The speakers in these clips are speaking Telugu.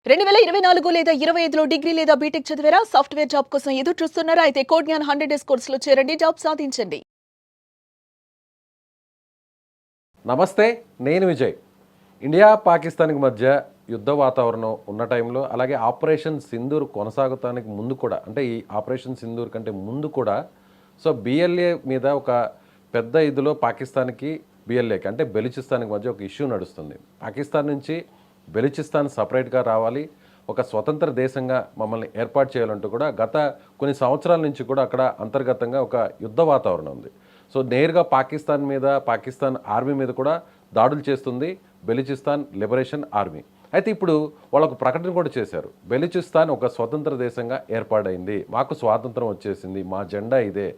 2024 లేదా 25లో డిగ్రీ లేదా బీటెక్ చదివారా? సాఫ్ట్‌వేర్ జాబ్ కోసం ఎదురు చూస్తున్నారా? అయితే కోడ్ జ్ఞాన్ 100 డేస్ కోర్సులో చేరండి. జాబ్ సాధించండి. నమస్తే, నేను విజయ్. ఇండియా పాకిస్తాన్కి మధ్య యుద్ధ వాతావరణం ఉన్న టైంలో, అలాగే ఆపరేషన్ సింధూర్ కొనసాగటానికి ముందు కూడా, అంటే ఈ ఆపరేషన్ సింధూర్ కంటే ముందు కూడా బిఎల్ఏ మీద ఒక పెద్ద ఇదిలో పాకిస్తాన్కి బిఎల్ఏకి అంటే బెలూచిస్తాన్కి మధ్య ఒక ఇష్యూ నడుస్తుంది. పాకిస్తాన్ నుంచి బెలూచిస్తాన్ సపరేట్గా రావాలి, ఒక స్వతంత్ర దేశంగా మమ్మల్ని ఏర్పాటు చేయాలంటూ కూడా గత కొన్ని సంవత్సరాల నుంచి కూడా అక్కడ అంతర్గతంగా ఒక యుద్ధ వాతావరణం ఉంది. నేరుగా పాకిస్తాన్ మీద, పాకిస్తాన్ ఆర్మీ మీద కూడా దాడులు చేస్తుంది బెలూచిస్తాన్ లిబరేషన్ ఆర్మీ. అయితే ఇప్పుడు వాళ్ళకు ప్రకటన కూడా చేశారు, బెలూచిస్తాన్ ఒక స్వతంత్ర దేశంగా ఏర్పాటైంది, మాకు స్వాతంత్రం వచ్చేసింది, మా జెండా ఇదే.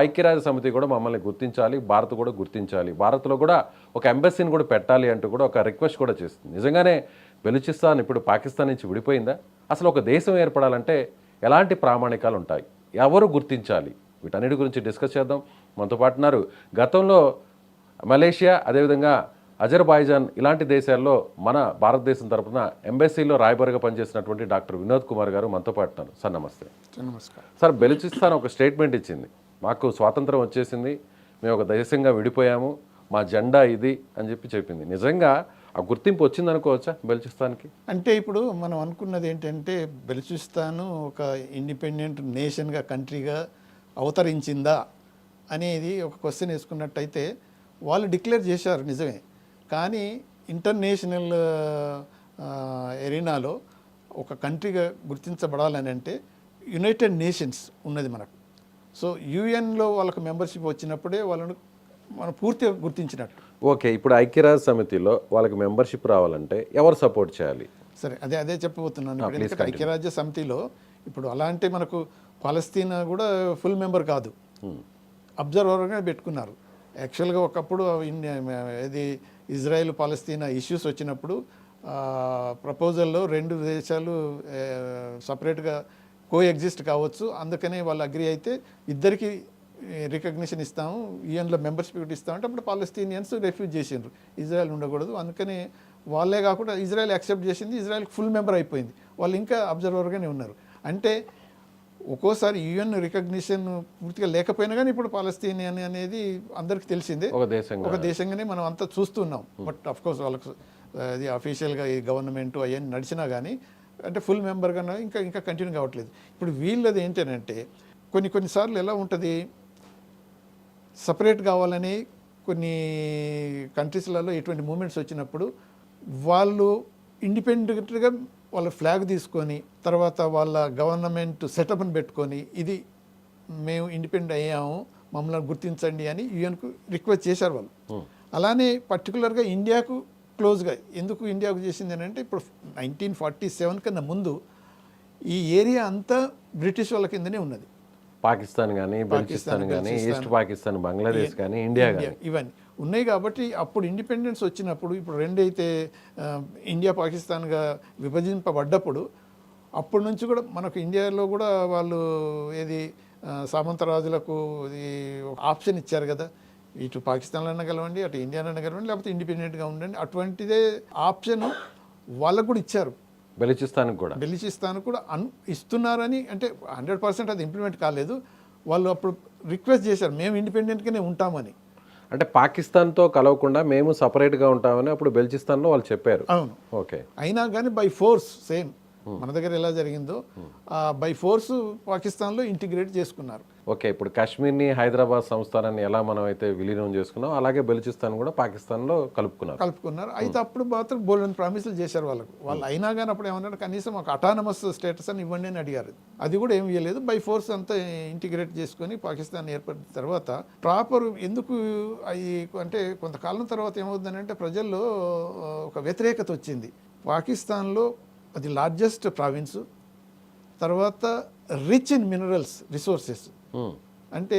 ఐక్యరాజ్య సమితి కూడా మమ్మల్ని గుర్తించాలి, భారత్ కూడా గుర్తించాలి, భారత్లో కూడా ఒక ఎంబసీని కూడా పెట్టాలి అంటూ కూడా ఒక రిక్వెస్ట్ కూడా చేస్తుంది. నిజంగానే బెలూచిస్తాన్ ఇప్పుడు పాకిస్తాన్ నుంచి విడిపోయిందా? అసలు ఒక దేశం ఏర్పడాలంటే ఎలాంటి ప్రామాణికాలు ఉంటాయి, ఎవరు గుర్తించాలి? వీటన్నిటి గురించి డిస్కస్ చేద్దాం. మనతో పాటు ఉన్నారు గతంలో మలేషియా, అదేవిధంగా అజర్బైజాన్ ఇలాంటి దేశాల్లో మన భారతదేశం తరఫున ఎంబసీలో రాయబారిగా పనిచేసినటువంటి డాక్టర్ వినోద్ కుమార్ గారు మనతో పాటు ఉన్నారు. సార్ నమస్తే. నమస్కారం సార్, బెలూచిస్తాన్ ఒక స్టేట్మెంట్ ఇచ్చింది, మాకు స్వాతంత్రం వచ్చేసింది, మేము ఒక దేశంగా విడిపోయాము, మా జెండా ఇది అని చెప్పింది. నిజంగా ఆ గుర్తింపు వచ్చింది అనుకోవచ్చా బెలూచిస్తాన్కి? అంటే ఇప్పుడు మనం అనుకున్నది ఏంటంటే బెలూచిస్తాన్ ఒక ఇండిపెండెంట్ నేషన్గా, కంట్రీగా అవతరించిందా అనేది ఒక క్వశ్చన్ వేసుకున్నట్టయితే వాళ్ళు డిక్లేర్ చేశారు నిజమే. కానీ ఇంటర్నేషనల్ ఎరీనాలో ఒక కంట్రీగా గుర్తించబడాలని అంటే యునైటెడ్ నేషన్స్ ఉన్నది మనకు. యుఎన్లో వాళ్ళకు మెంబర్షిప్ వచ్చినప్పుడే వాళ్ళను మనం పూర్తిగా గుర్తించినట్టు. ఓకే, ఇప్పుడు ఐక్యరాజ్య సమితిలో వాళ్ళకి మెంబర్షిప్ రావాలంటే ఎవరు సపోర్ట్ చేయాలి? సరే, అదే చెప్పబోతున్నాను. ఎందుకంటే ఐక్యరాజ్య సమితిలో ఇప్పుడు అలా అంటే మనకు పాలస్తీనా కూడా ఫుల్ మెంబర్ కాదు, అబ్జర్వర్గా పెట్టుకున్నారు. యాక్చువల్గా ఒకప్పుడు ఇది ఇజ్రాయెల్ పాలస్తీనా ఇష్యూస్ వచ్చినప్పుడు ప్రపోజల్లో రెండు దేశాలు సపరేట్గా ఎగ్జిస్ట్ కావచ్చు, అందుకనే వాళ్ళు అగ్రి అయితే ఇద్దరికి రికగ్నిషన్ ఇస్తాము, యుఎన్లో మెంబర్షిప్ ఇస్తామంటే అప్పుడు పాలస్తీనియన్స్ రిఫ్యూజ్ చేసిండ్రు, ఇజ్రాయెల్ ఉండకూడదు, అందుకని వాళ్ళే కాకుండా ఇజ్రాయెల్ యాక్సెప్ట్ చేసింది, ఇజ్రాయెల్కి ఫుల్ మెంబర్ అయిపోయింది, వాళ్ళు ఇంకా అబ్జర్వర్గానే ఉన్నారు. అంటే ఒక్కోసారి యుఎన్ రికగ్నిషన్ పూర్తిగా లేకపోయినా కానీ ఇప్పుడు పాలస్తీనియన్ అనేది అందరికీ తెలిసిందే, ఒక దేశంగానే మనం అంతా చూస్తున్నాం. బట్ అఫ్కోర్స్ వాళ్ళకు అది అఫీషియల్గా ఈ గవర్నమెంట్ అవన్నీ నడిచినా కానీ అంటే ఫుల్ మెంబర్గా ఇంకా కంటిన్యూ కావట్లేదు. ఇప్పుడు వీళ్ళది ఏంటంటే కొన్నిసార్లు ఎలా ఉంటుంది, సపరేట్ కావాలని కొన్ని కంట్రీస్లలో ఎటువంటి మూమెంట్స్ వచ్చినప్పుడు వాళ్ళు ఇండిపెండెంట్గా వాళ్ళ ఫ్లాగ్ తీసుకొని తర్వాత వాళ్ళ గవర్నమెంట్ సెటప్ని పెట్టుకొని ఇది మేము ఇండిపెండెంట్ అయ్యాము, మమ్మల్ని గుర్తించండి అని యుఎన్కు రిక్వెస్ట్ చేశారు వాళ్ళు. అలానే పర్టికులర్గా ఇండియాకు క్లోజ్గా ఎందుకు ఇండియాకు చేసింది అని అంటే ఇప్పుడు 1947 కన్నా ముందు ఈ ఏరియా అంతా బ్రిటిష్ వాళ్ళ కిందనే ఉన్నది. పాకిస్తాన్ కానీ, బెలూచిస్తాన్ కానీ, ఈస్ట్ పాకిస్తాన్, బంగ్లాదేశ్ కానీ, ఇండియా ఇవన్నీ ఉన్నాయి. కాబట్టి అప్పుడు ఇండిపెండెన్స్ వచ్చినప్పుడు ఇప్పుడు రెండైతే ఇండియా పాకిస్తాన్గా విభజింపబడ్డప్పుడు అప్పటి నుంచి కూడా మనకు ఇండియాలో కూడా వాళ్ళు ఏది సామంతరాజులకు ఆప్షన్ ఇచ్చారు కదా, ఇటు పాకిస్తాన్లో అనగలవండి, అటు ఇండియాలో అనగలవండి, లేకపోతే ఇండిపెండెంట్గా ఉండండి, అటువంటిదే ఆప్షన్ వాళ్ళకు కూడా ఇచ్చారు. బెలూచిస్తాన్ కూడా ఇస్తున్నారని అంటే 100% అది ఇంప్లిమెంట్ కాలేదు. వాళ్ళు అప్పుడు రిక్వెస్ట్ చేశారు, మేము ఇండిపెండెంట్గానే ఉంటామని. అంటే పాకిస్తాన్తో కలవకుండా మేము సపరేట్గా ఉంటామని అప్పుడు బెలూచిస్తాన్లో వాళ్ళు చెప్పారు. అవును, ఓకే. అయినా కానీ బై ఫోర్స్ సేమ్ మన దగ్గర ఎలా జరిగిందో బై ఫోర్స్ పాకిస్తాన్లో ఇంటిగ్రేట్ చేసుకున్నారు. ఓకే, ఇప్పుడు కాశ్మీర్ని హైదరాబాద్ సంస్థానాన్ని ఎలా మనం అయితే విలీనం చేసుకున్నాం, అలాగే బెలూచిస్తాన్ కూడా పాకిస్తాన్లో కలుపుకున్నారు. అయితే అప్పుడు మాత్రం బోల్డెన్ ప్రామిసులు చేశారు వాళ్ళకు. వాళ్ళు అయినా కానీ అప్పుడు ఏమన్నారు, కనీసం ఒక అటానమస్ స్టేటస్ అని ఇవ్వండి అని అడిగారు. అది కూడా ఏమి ఇవ్వలేదు. బై ఫోర్స్ అంతా ఇంటిగ్రేట్ చేసుకొని పాకిస్తాన్ ఏర్పడిన తర్వాత ప్రాపర్ ఎందుకు అవి అంటే కొంతకాలం తర్వాత ఏమవుతుందని అంటే ప్రజల్లో ఒక వ్యతిరేకత వచ్చింది. పాకిస్తాన్లో అది లార్జెస్ట్ ప్రావిన్స్, తర్వాత రిచ్ ఇన్ మినరల్స్ రిసోర్సెస్, అంటే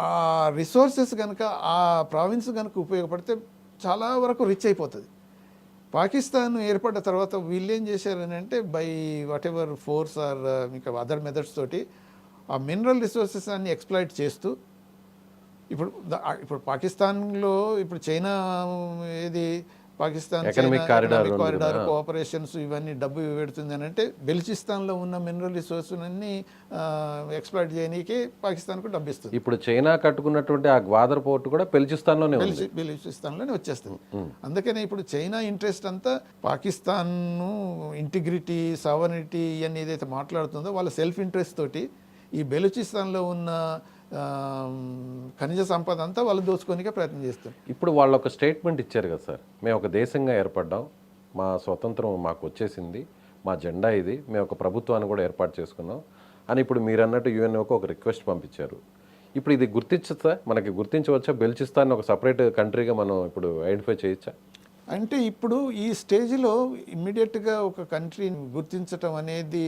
ఆ రిసోర్సెస్ కనుక ఆ ప్రావిన్స్ కనుక ఉపయోగపడితే చాలా వరకు రిచ్ అయిపోతుంది. పాకిస్తాన్ ఏర్పడ్డ తర్వాత వీళ్ళు ఏం చేశారని అంటే by whatever force or ఇంకా అదర్ మెథడ్స్ తోటి ఆ మినరల్ రిసోర్సెస్ అన్ని ఎక్స్ప్లాయిట్ చేస్తూ ఇప్పుడు పాకిస్తాన్లో ఇప్పుడు చైనా ఏది పాకిస్తాన్ Economic corridor ఉంది కారిడార్ కదా. కోఆపరేషన్స్ ఇవన్నీ డబ్బు పెడుతుంది అని అంటే బెలుచిస్తాన్లో ఉన్న మినరల్ రిసోర్స్లన్నీ ఎక్స్ప్లాయిట్ చేయనీకే పాకిస్తాన్కు డబ్బు ఇస్తుంది. ఇప్పుడు చైనా కట్టుకున్నటువంటి ఆ గ్వాదర్ పోర్ట్ కూడా బెలుచిస్తాన్లోనే ఉంది. బెలుచిస్తాన్లోనే వచ్చేస్తుంది. అందుకనే ఇప్పుడు చైనా ఇంట్రెస్ట్ అంతా పాకిస్తాన్ ఇంటిగ్రిటీ సావర్నిటీ ఇవన్నీ ఏదైతే మాట్లాడుతుందో వాళ్ళ సెల్ఫ్ ఇంట్రెస్ట్ తోటి ఈ బెలుచిస్తాన్లో ఉన్న ఖనిజ సంపద అంతా వాళ్ళు దోచుకోనికే ప్రయత్నం చేస్తారు. ఇప్పుడు వాళ్ళు ఒక స్టేట్మెంట్ ఇచ్చారు కదా సార్, మేము ఒక దేశంగా ఏర్పడ్డాం, మా స్వతంత్రం మాకు వచ్చేసింది, మా జెండా ఇది, మేము ఒక ప్రభుత్వాన్ని కూడా ఏర్పాటు చేసుకున్నాం అని ఇప్పుడు మీరు అన్నట్టు యుఎన్ఓకి ఒక రిక్వెస్ట్ పంపించారు. ఇప్పుడు ఇది గుర్తించచ్చా, మనకి గుర్తించవచ్చా? బెలుచిస్తాన్ ఒక సపరేట్ కంట్రీగా మనం ఇప్పుడు ఐడెంటిఫై చేయొచ్చా? అంటే ఇప్పుడు ఈ స్టేజ్లో ఇమ్మీడియట్గా ఒక కంట్రీని గుర్తించటం అనేది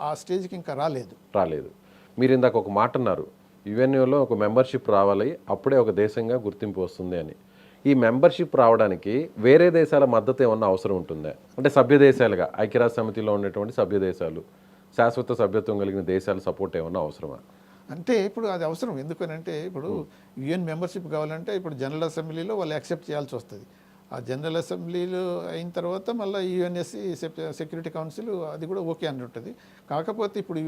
ఆ స్టేజ్కి ఇంకా రాలేదు. మీరు ఇందాక ఒక మాట అన్నారు, యుఎన్ఓలో ఒక మెంబర్షిప్ రావాలి, అప్పుడే ఒక దేశంగా గుర్తింపు వస్తుంది అని. ఈ మెంబర్షిప్ రావడానికి వేరే దేశాల మద్దతు ఏమన్నా అవసరం ఉంటుందా? అంటే సభ్య దేశాలుగా ఐక్యరాజ్య సమితిలో ఉన్నటువంటి సభ్య దేశాలు, శాశ్వత సభ్యత్వం కలిగిన దేశాల సపోర్ట్ ఏమన్నా అవసరమా? అంటే ఇప్పుడు అది అవసరం. ఎందుకనంటే ఇప్పుడు యుఎన్ మెంబర్షిప్ కావాలంటే ఇప్పుడు జనరల్ అసెంబ్లీలో వాళ్ళు యాక్సెప్ట్ చేయాల్సి వస్తుంది. ఆ జనరల్ అసెంబ్లీలో అయిన తర్వాత మళ్ళీ యుఎన్ఎస్సి సెక్యూరిటీ కౌన్సిల్ అది కూడా ఓకే అని ఉంటుంది. కాకపోతే ఇప్పుడు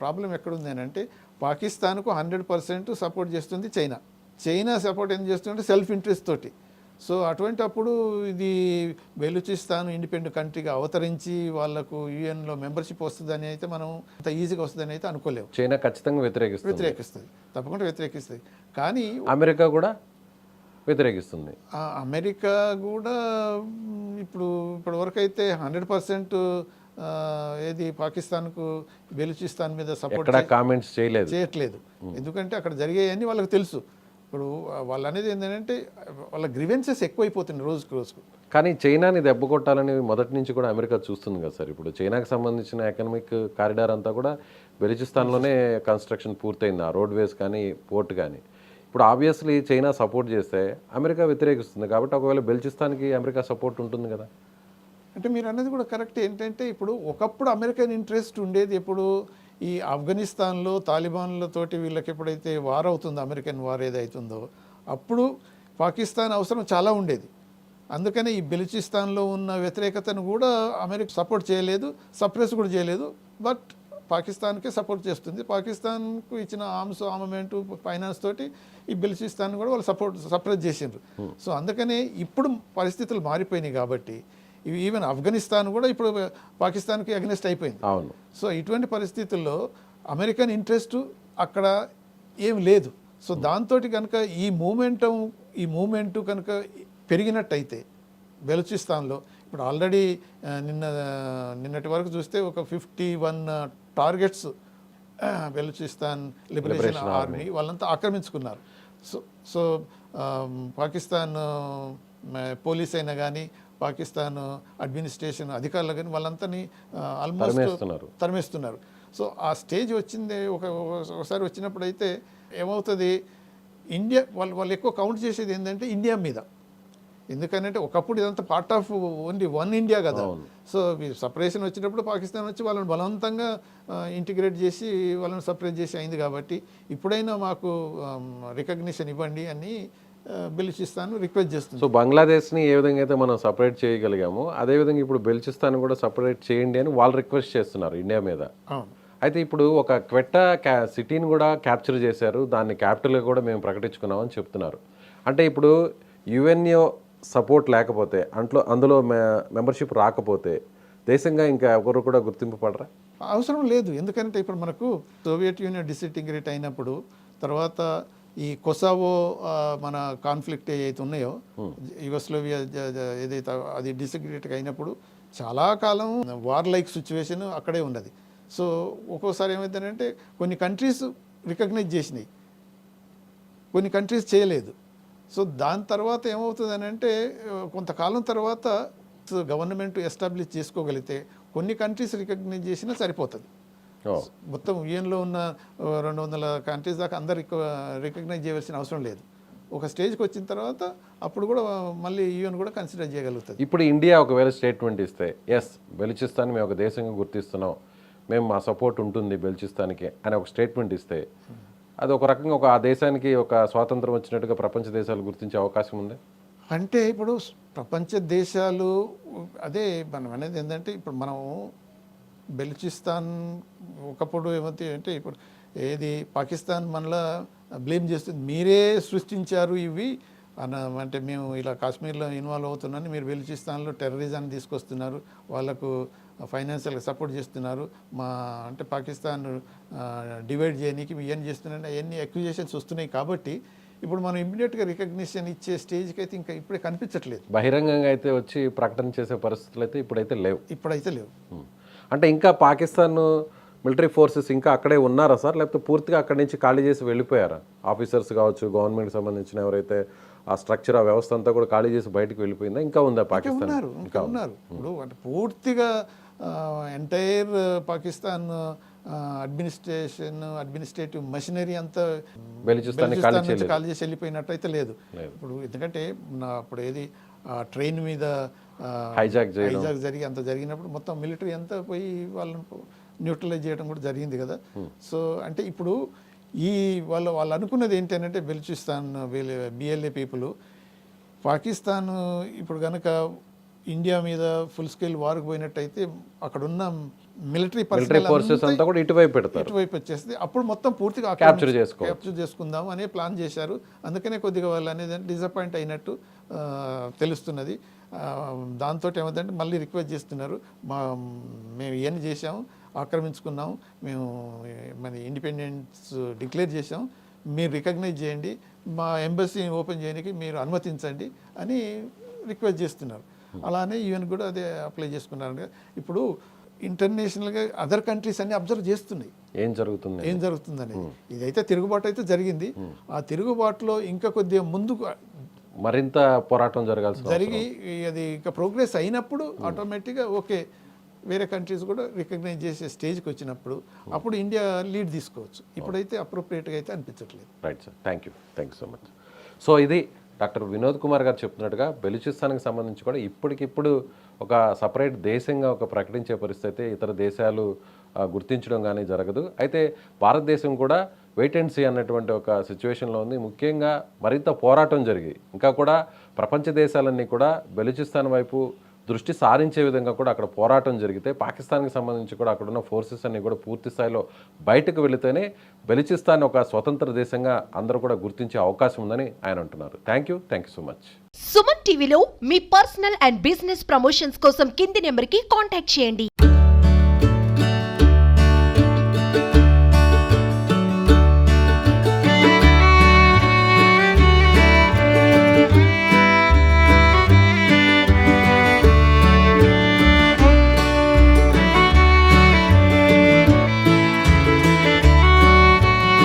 ప్రాబ్లం ఎక్కడుంది అని అంటే పాకిస్తాన్కు 100% సపోర్ట్ చేస్తుంది చైనా సపోర్ట్ ఏం చేస్తుందంటే సెల్ఫ్ ఇంట్రెస్ట్ తోటి. సో అటువంటి అప్పుడు ఇది బెలూచిస్తాన్ ఇండిపెండెంట్ కంట్రీగా అవతరించి వాళ్ళకు యుఎన్లో మెంబర్షిప్ వస్తుందని అయితే మనం అంత ఈజీగా వస్తుందని అయితే అనుకోలేము. చైనా ఖచ్చితంగా వ్యతిరేకిస్తుంది, తప్పకుండా వ్యతిరేకిస్తుంది. కానీ అమెరికా కూడా వ్యతిరేకిస్తుంది. అమెరికా కూడా ఇప్పటివరకు అయితే 100% ఏది పాకిస్తాన్కు బెలూచిస్తాన్ మీద సపోర్ట్ కామెంట్స్ చేయట్లేదు. ఎందుకంటే అక్కడ జరిగేవన్నీ వాళ్ళకి తెలుసు. ఇప్పుడు వాళ్ళు అనేది ఏంటంటే వాళ్ళ గ్రీవెన్సెస్ ఎక్కువైపోతుంది రోజుకు. కానీ చైనాని దెబ్బ కొట్టాలని మొదటి నుంచి కూడా అమెరికా చూస్తుంది కదా సార్. ఇప్పుడు చైనాకి సంబంధించిన ఎకనామిక్ కారిడార్ అంతా కూడా బెలూచిస్తాన్లోనే కన్స్ట్రక్షన్ పూర్తయింది, ఆ రోడ్వేస్ కానీ పోర్ట్ కానీ. ఇప్పుడు ఆబ్వియస్లీ చైనా సపోర్ట్ చేస్తే అమెరికా వ్యతిరేకిస్తుంది, కాబట్టి ఒకవేళ బెలూచిస్తాన్కి అమెరికా సపోర్ట్ ఉంటుంది కదా. అంటే మీరు అన్నది కూడా కరెక్ట్. ఏంటంటే ఇప్పుడు ఒకప్పుడు అమెరికన్ ఇంట్రెస్ట్ ఉండేది ఎప్పుడు ఈ ఆఫ్ఘనిస్తాన్లో తాలిబాన్లతోటి వీళ్ళకి ఎప్పుడైతే వార్ అవుతుందో, అమెరికన్ వార్ ఏదైతుందో అప్పుడు పాకిస్తాన్ అవసరం చాలా ఉండేది. అందుకనే ఈ బెలూచిస్తాన్లో ఉన్న వ్యతిరేకతను కూడా అమెరికా సపోర్ట్ చేయలేదు, సప్రెస్ కూడా చేయలేదు. బట్ పాకిస్తాన్కే సపోర్ట్ చేస్తుంది. పాకిస్తాన్కు ఇచ్చిన ఆర్మమెంట్ ఫైనాన్స్ తోటి ఈ బెలూచిస్తాన్ కూడా వాళ్ళు సప్రెస్ చేసిండ్రు. సో అందుకనే ఇప్పుడు పరిస్థితులు మారిపోయినాయి కాబట్టి ఈవెన్ ఆఫ్ఘనిస్తాన్ కూడా ఇప్పుడు పాకిస్తాన్కి అగెనిస్ట్ అయిపోయింది. అవును. సో ఇటువంటి పరిస్థితుల్లో అమెరికన్ ఇంట్రెస్ట్ అక్కడ ఏం లేదు. సో దాంతో కనుక ఈ మూమెంట్ కనుక పెరిగినట్టయితే బెలూచిస్తాన్లో ఇప్పుడు ఆల్రెడీ నిన్నటి వరకు చూస్తే ఒక 51 టార్గెట్స్ బెలూచిస్తాన్ లిబరేషన్ ఆర్మీ వాళ్ళంతా ఆక్రమించుకున్నారు. సో పాకిస్తాన్ పోలీస్ అయినా కానీ పాకిస్తాన్ అడ్మినిస్ట్రేషన్ అధికారులు కానీ వాళ్ళంతాని ఆల్మోస్ట్ తరిమేస్తున్నారు. సో ఆ స్టేజ్ వచ్చింది ఒకసారి వచ్చినప్పుడు అయితే ఏమవుతుంది, ఇండియా వాళ్ళు ఎక్కువ కౌంట్ చేసేది ఏంటంటే ఇండియా మీద. ఎందుకంటే ఒకప్పుడు ఇదంతా part of only one India కదా. సో సపరేషన్ వచ్చినప్పుడు పాకిస్తాన్ వచ్చి వాళ్ళని బలవంతంగా ఇంటిగ్రేట్ చేసి వాళ్ళని సపరేట్ చేసి అయింది. కాబట్టి ఇప్పుడైనా మాకు రికగ్నిషన్ ఇవ్వండి అని బెలూచిస్తాన్ రిక్వెస్ట్ చేస్తుంది. సో బంగ్లాదేశ్ని ఏ విధంగా అయితే మనం సపరేట్ చేయగలిగామో అదేవిధంగా ఇప్పుడు బెలూచిస్తాన్ కూడా సపరేట్ చేయండి అని వాళ్ళు రిక్వెస్ట్ చేస్తున్నారు ఇండియా మీద. అయితే ఇప్పుడు ఒక క్వెట్టా సిటీని కూడా క్యాప్చర్ చేశారు, దాన్ని క్యాపిటల్గా కూడా మేము ప్రకటించుకున్నామని చెప్తున్నారు. అంటే ఇప్పుడు యుఎన్ఓ సపోర్ట్ లేకపోతే అందులో మెంబర్షిప్ రాకపోతే దేశంగా ఇంకా ఎవరు కూడా గుర్తింపు పడరా? అవసరం లేదు. ఎందుకంటే ఇప్పుడు మనకు సోవియట్ యూనియన్ డిసింటిగ్రేట్ అయినప్పుడు తర్వాత ఈ కొసావో మన కాన్ఫ్లిక్ట్ ఏదైతే ఉన్నాయో యుగోస్లోవియా ఏదైతే అది డిసింటిగ్రేట్ అయినప్పుడు చాలా కాలం వార్ లైక్ సిచ్యువేషన్ అక్కడే ఉన్నది. సో ఒక్కోసారి ఏమైందంటే కొన్ని కంట్రీస్ రికగ్నైజ్ చేసినాయి, కొన్ని కంట్రీస్ చేయలేదు. సో దాని తర్వాత ఏమవుతుంది అని అంటే కొంతకాలం తర్వాత గవర్నమెంట్ ఎస్టాబ్లిష్ చేసుకోగలిగితే కొన్ని కంట్రీస్ రికగ్నైజ్ చేసినా సరిపోతుంది. మొత్తం యుఎన్లో ఉన్న 200 కంట్రీస్ దాకా అందరు రికగ్నైజ్ చేయవలసిన అవసరం లేదు. ఒక స్టేజ్కి వచ్చిన తర్వాత అప్పుడు కూడా మళ్ళీ యుఎన్ కూడా కన్సిడర్ చేయగలుగుతుంది. ఇప్పుడు ఇండియా ఒకవేళ స్టేట్మెంట్ ఇస్తే ఎస్ బెలూచిస్తాన్ మేము ఒక దేశంగా గుర్తిస్తున్నాం, మేము మా సపోర్ట్ ఉంటుంది బెలూచిస్తాన్కి అని ఒక స్టేట్మెంట్ ఇస్తే అది ఒక రకంగా ఆ దేశానికి ఒక స్వాతంత్రం వచ్చినట్టుగా ప్రపంచ దేశాలు గుర్తించే అవకాశం ఉంది. అంటే ఇప్పుడు ప్రపంచ దేశాలు అదే మనం అనేది ఏంటంటే ఇప్పుడు మనం బెలూచిస్తాన్ ఒకప్పుడు ఏమవుతాయి అంటే ఇప్పుడు ఏది పాకిస్తాన్ మనలా బ్లేమ్ చేస్తుంది, మీరే సృష్టించారు ఇవి అంటే మేము ఇలా కాశ్మీర్లో ఇన్వాల్వ్ అవుతున్నాను, మీరు బెలూచిస్తాన్లో టెర్రరిజాన్ని తీసుకొస్తున్నారు, వాళ్ళకు ఫైనాన్షియల్గా సపోర్ట్ చేస్తున్నారు, మా అంటే పాకిస్తాన్ డివైడ్ చేయడానికి ఏం చేస్తున్నారు, అవన్నీ అక్యూజేషన్స్ వస్తున్నాయి. కాబట్టి ఇప్పుడు మనం ఇమ్మీడియట్గా రికగ్నిషన్ ఇచ్చే స్టేజ్కి అయితే ఇంకా ఇప్పుడే కనిపించట్లేదు. బహిరంగంగా అయితే వచ్చి ప్రకటన చేసే పరిస్థితులు అయితే ఇప్పుడైతే లేవు. అంటే ఇంకా పాకిస్తాన్ మిలిటరీ ఫోర్సెస్ ఇంకా అక్కడే ఉన్నారా సార్, లేకపోతే పూర్తిగా అక్కడి నుంచి ఖాళీ చేసి వెళ్ళిపోయారా? ఆఫీసర్స్ కావచ్చు, గవర్నమెంట్కి సంబంధించిన ఎవరైతే ఆ స్ట్రక్చర్ ఆ వ్యవస్థ అంతా కూడా ఖాళీ చేసి బయటకు వెళ్ళిపోయిందా, ఇంకా ఉందా పాకిస్తాన్? ఇంకా ఉన్నారు. ఇప్పుడు అంటే పూర్తిగా ఎంటైర్ పాకిస్తాన్ అడ్మినిస్ట్రేటివ్ మెషినరీ అంతా బెలూచిస్తాన్ ఖాళీ చేసి వెళ్ళిపోయినట్టు అయితే లేదు. ఇప్పుడు ఎందుకంటే అప్పుడు ఏది ట్రైన్ మీద హైజాక్ జరిగి అంత జరిగినప్పుడు మొత్తం మిలిటరీ అంతా పోయి వాళ్ళని న్యూట్రలైజ్ చేయడం కూడా జరిగింది కదా. సో అంటే ఇప్పుడు ఈ వాళ్ళు అనుకున్నది ఏంటంటే బెలూచిస్తాన్ బిఎల్ఏ పీపుల్ పాకిస్తాన్ ఇప్పుడు కనుక ఇండియా మీద ఫుల్ స్కేల్ వార్కు పోయినట్టయితే అక్కడ ఉన్న మిలిటరీ ఫోర్సెస్ అంతా కూడా ఇటువైపు వచ్చేస్తే అప్పుడు మొత్తం పూర్తిగా క్యాప్చర్ చేసుకుందాం అనే ప్లాన్ చేశారు. అందుకనే కొద్దిగా వాళ్ళు అనేది డిసప్పాయింట్ అయినట్టు తెలుస్తున్నది. దాంతో ఏమంటే మళ్ళీ రిక్వెస్ట్ చేస్తున్నారు, మేము ఇవన్నీ చేసాము, ఆక్రమించుకున్నాం, మేము మన ఇండిపెండెన్స్ డిక్లేర్ చేసాం, మీరు రికగ్నైజ్ చేయండి, మా ఎంబసీ ఓపెన్ చేయడానికి మీరు అనుమతించండి అని రిక్వెస్ట్ చేస్తున్నారు. అలానే యూఎన్ కూడా అదే అప్లై చేసుకున్నారు. ఇప్పుడు ఇంటర్నేషనల్గా అదర్ కంట్రీస్ అన్ని అబ్జర్వ్ చేస్తున్నాయి ఏం జరుగుతుంది అనేది. ఇదైతే తిరుగుబాటు అయితే జరిగింది. ఆ తిరుగుబాటులో ఇంకా కొద్దిగా ముందుకు మరింత పోరాటం జరిగి అది ఇంకా ప్రోగ్రెస్ అయినప్పుడు ఆటోమేటిక్గా ఓకే వేరే కంట్రీస్ కూడా రికగ్నైజ్ చేసే స్టేజ్కి వచ్చినప్పుడు అప్పుడు ఇండియా లీడ్ తీసుకోవచ్చు. ఇప్పుడైతే అప్రోప్రియేట్గా అయితే అనిపించట్లేదు. Right sir, thank you so much. So ఇది డాక్టర్ వినోద్ కుమార్ గారు చెప్తున్నట్టుగా బెలూచిస్తాన్కి సంబంధించి కూడా ఇప్పటికిప్పుడు ఒక సపరేట్ దేశంగా ఒక ప్రకటించే పరిస్థితి ఇతర దేశాలు గుర్తించడం కానీ జరగదు. అయితే భారతదేశం కూడా వెయిట్ అండ్ సీ అన్నటువంటి ఒక సిచ్యువేషన్లో ఉంది. ముఖ్యంగా మరింత పోరాటం జరిగి ఇంకా కూడా ప్రపంచ దేశాలన్నీ కూడా బెలూచిస్తాన్ వైపు దృష్టి సారించే విధంగా కూడా అక్కడ పోరాటం జరిగితే పాకిస్తాన్కి సంబంధించి కూడా అక్కడ ఉన్న ఫోర్సెస్ అన్ని కూడా పూర్తి స్థాయిలో బయటకు వెళితేనే బెలూచిస్తాన్ ఒక స్వతంత్ర దేశంగా అందరూ కూడా గుర్తించే అవకాశం ఉందని ఆయన అంటున్నారు. Thank you so much. Suman టీవీలో మీ పర్సనల్ అండ్ బిజినెస్ ప్రమోషన్స్ కోసం కింది నెంబర్కి కాంటాక్ట్ చేయండి.